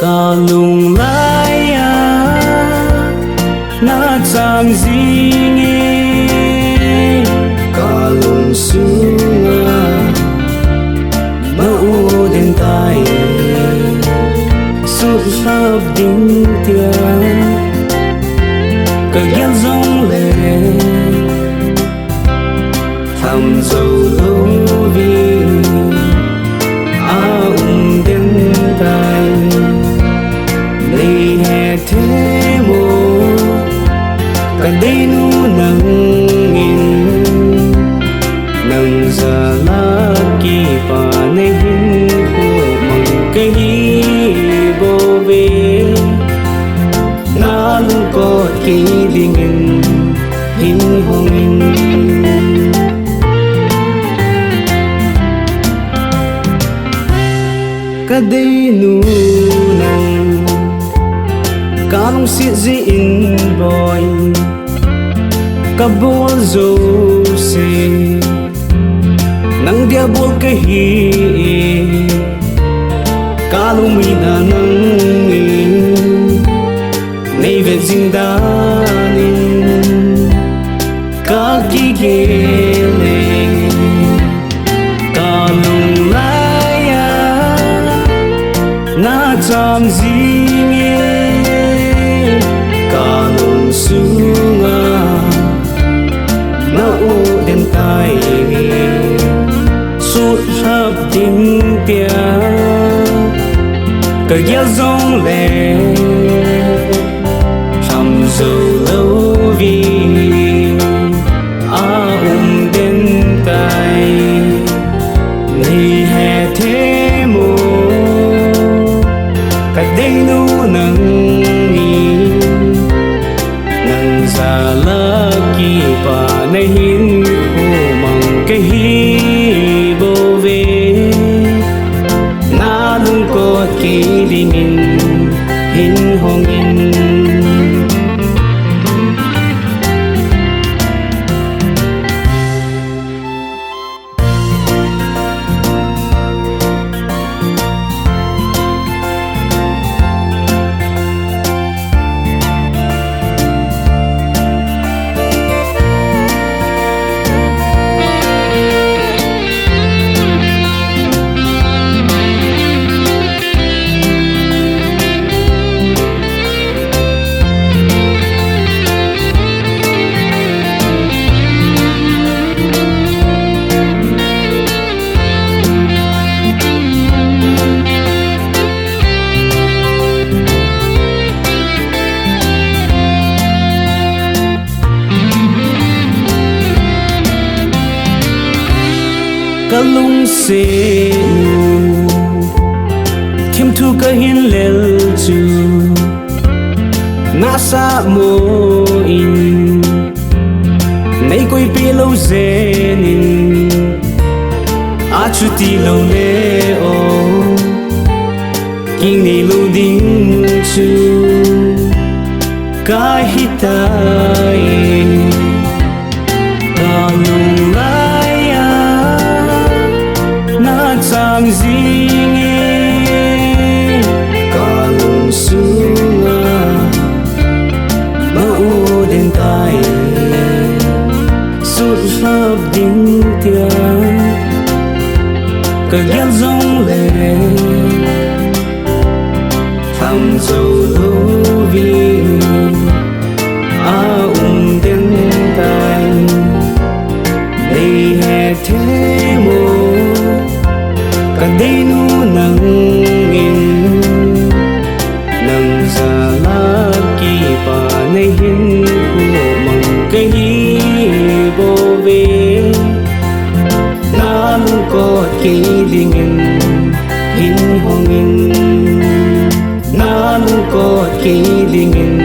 Kalung laiya nacham jinge Kalungsunga aumdentai Sutlhap dentai kageljongle Lhamjou louvin aumdentai Neihethemmo Kadeinu nangin Nangjalla kipana hinkho mang kahi bouve Nalungkot dingin hongin Kadeinu kalungset boy Kabol jouse Nangjalla kahi Kalung nangin Neihethemmo kageljongle Kalung laiya nacham jinge Kalungsunga dentai Sutlhap dentai kageljongle Lhamjou louvin aumdentai Neihethemmo Kadeinu nangin Nangjalla kipana hinkho mang kahi bouve Nalungkot dingin hongin Kalungset thêm thu kahin Lhamjou nasa mo in nay ko'y pilaw zenin achuti law leo king nilaw ding chu kahit tayo Kalung laiya nacham jinge Kalungsunga aumdentai Sutlhap dentai kageljongle Lhamjou louvin aumdentai Neihethemmo Kadeinu nangin Nangjalla kipana hinkho mang kahi bouve Nalungkot dingin hongin Nalungkot dingin